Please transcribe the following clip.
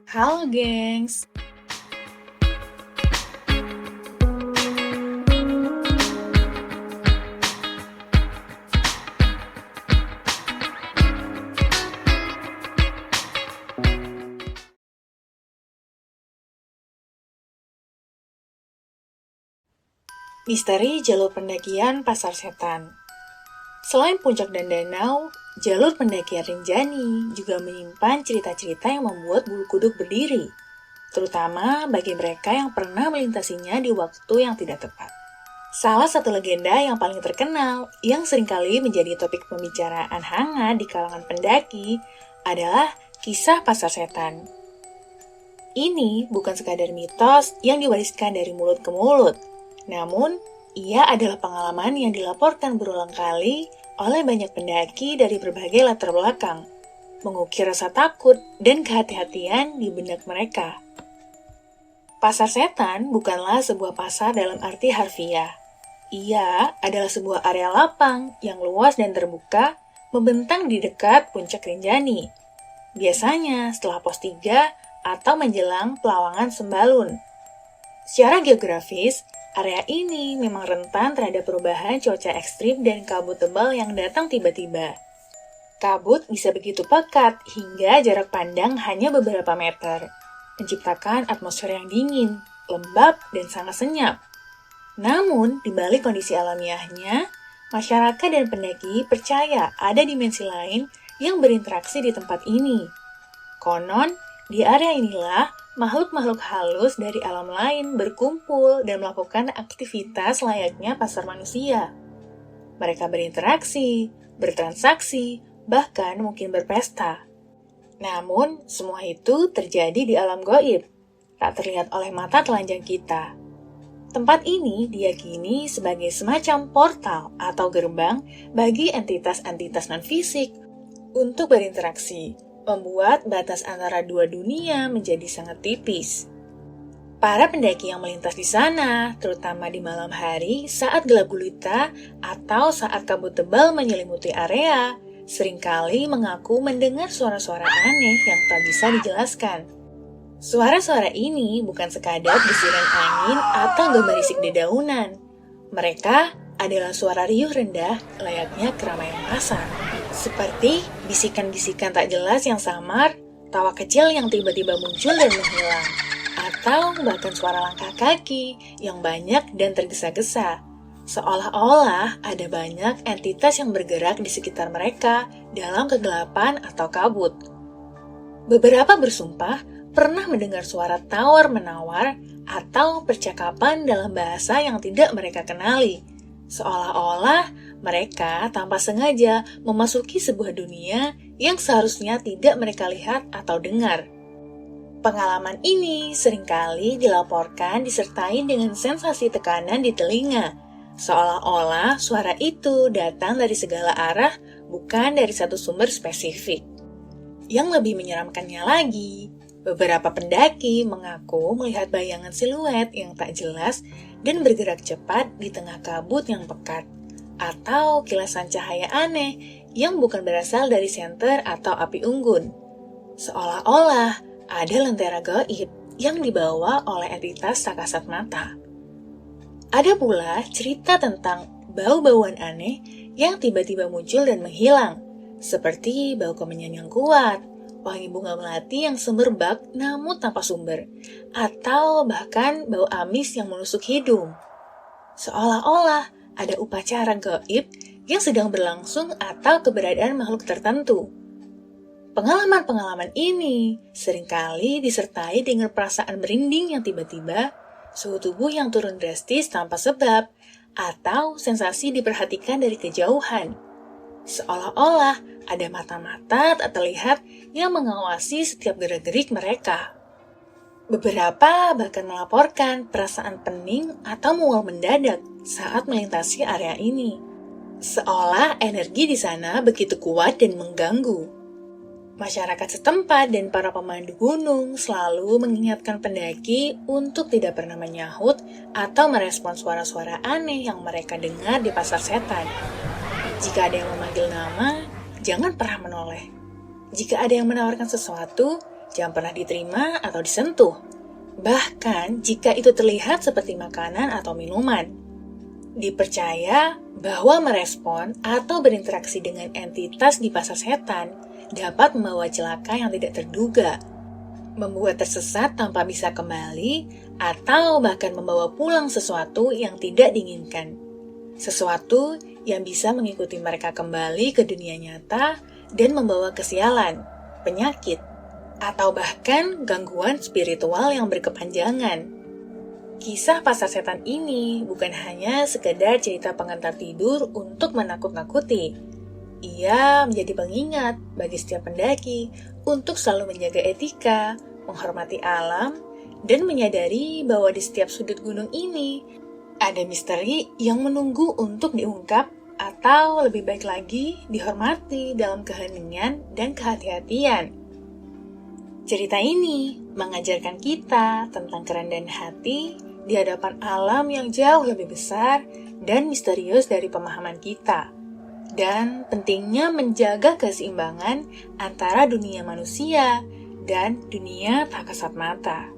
Halo, gengs. Misteri jalur pendakian Pasar Setan. Selain puncak dan danau, jalur pendakian Rinjani juga menyimpan cerita-cerita yang membuat bulu kuduk berdiri, terutama bagi mereka yang pernah melintasinya di waktu yang tidak tepat. Salah satu legenda yang paling terkenal, yang seringkali menjadi topik pembicaraan hangat di kalangan pendaki, adalah kisah Pasar Setan. Ini bukan sekadar mitos yang diwariskan dari mulut ke mulut, namun ia adalah pengalaman yang dilaporkan berulang kali oleh banyak pendaki dari berbagai latar belakang, mengukir rasa takut dan kehati-hatian di benak mereka. Pasar Setan bukanlah sebuah pasar dalam arti harfiah. Ia adalah sebuah area lapang yang luas dan terbuka, membentang di dekat puncak Rinjani. Biasanya setelah pos 3 atau menjelang Pelawangan Sembalun. Secara geografis, area ini memang rentan terhadap perubahan cuaca ekstrim dan kabut tebal yang datang tiba-tiba. Kabut bisa begitu pekat hingga jarak pandang hanya beberapa meter, menciptakan atmosfer yang dingin, lembab, dan sangat senyap. Namun, di balik kondisi alamiahnya, masyarakat dan pendaki percaya ada dimensi lain yang berinteraksi di tempat ini. Konon, di area inilah makhluk-makhluk halus dari alam lain berkumpul dan melakukan aktivitas layaknya pasar manusia. Mereka berinteraksi, bertransaksi, bahkan mungkin berpesta. Namun, semua itu terjadi di alam gaib, tak terlihat oleh mata telanjang kita. Tempat ini diyakini sebagai semacam portal atau gerbang bagi entitas-entitas non-fisik untuk berinteraksi, membuat batas antara dua dunia menjadi sangat tipis. Para pendaki yang melintas di sana, terutama di malam hari saat gelap gulita atau saat kabut tebal menyelimuti area, seringkali mengaku mendengar suara-suara aneh yang tak bisa dijelaskan. Suara-suara ini bukan sekadar desiran angin atau gemerisik dedaunan. Mereka adalah suara riuh rendah layaknya keramaian pasar. Seperti bisikan-bisikan tak jelas yang samar, tawa kecil yang tiba-tiba muncul dan menghilang, atau bahkan suara langkah kaki yang banyak dan tergesa-gesa. Seolah-olah ada banyak entitas yang bergerak di sekitar mereka dalam kegelapan atau kabut. Beberapa bersumpah pernah mendengar suara tawar-menawar atau percakapan dalam bahasa yang tidak mereka kenali. Seolah-olah mereka tanpa sengaja memasuki sebuah dunia yang seharusnya tidak mereka lihat atau dengar. Pengalaman ini seringkali dilaporkan disertai dengan sensasi tekanan di telinga, seolah-olah suara itu datang dari segala arah, bukan dari satu sumber spesifik. Yang lebih menyeramkannya lagi, beberapa pendaki mengaku melihat bayangan siluet yang tak jelas dan bergerak cepat di tengah kabut yang pekat, atau kilasan cahaya aneh yang bukan berasal dari senter atau api unggun. Seolah-olah ada lentera gaib yang dibawa oleh entitas tak kasat mata. Ada pula cerita tentang bau-bauan aneh yang tiba-tiba muncul dan menghilang, seperti bau kemenyan yang kuat, wangi bunga melati yang semerbak namun tanpa sumber, atau bahkan bau amis yang menusuk hidung. Seolah-olah ada upacara gaib yang sedang berlangsung atau keberadaan makhluk tertentu. Pengalaman-pengalaman ini seringkali disertai dengan perasaan merinding yang tiba-tiba, suhu tubuh yang turun drastis tanpa sebab, atau sensasi diperhatikan dari kejauhan. Seolah-olah ada mata-mata tak terlihat yang mengawasi setiap gerak-gerik mereka. Beberapa bahkan melaporkan perasaan pening atau mual mendadak saat melintasi area ini. Seolah energi di sana begitu kuat dan mengganggu. Masyarakat setempat dan para pemandu gunung selalu mengingatkan pendaki untuk tidak pernah menyahut atau merespon suara-suara aneh yang mereka dengar di pasar setan. Jika ada yang memanggil nama, jangan pernah menoleh. Jika ada yang menawarkan sesuatu, jangan pernah diterima atau disentuh. Bahkan jika itu terlihat seperti makanan atau minuman. Dipercaya bahwa merespon atau berinteraksi dengan entitas di pasar setan dapat membawa celaka yang tidak terduga, membuat tersesat tanpa bisa kembali, atau bahkan membawa pulang sesuatu yang tidak diinginkan. Sesuatu yang bisa mengikuti mereka kembali ke dunia nyata dan membawa kesialan, penyakit, atau bahkan gangguan spiritual yang berkepanjangan. Kisah pasar setan ini bukan hanya sekedar cerita pengantar tidur untuk menakut-nakuti. Ia menjadi pengingat bagi setiap pendaki untuk selalu menjaga etika, menghormati alam, dan menyadari bahwa di setiap sudut gunung ini ada misteri yang menunggu untuk diungkap atau lebih baik lagi dihormati dalam keheningan dan kehati-hatian. Cerita ini mengajarkan kita tentang kerendahan hati di hadapan alam yang jauh lebih besar dan misterius dari pemahaman kita, dan pentingnya menjaga keseimbangan antara dunia manusia dan dunia tak kasat mata.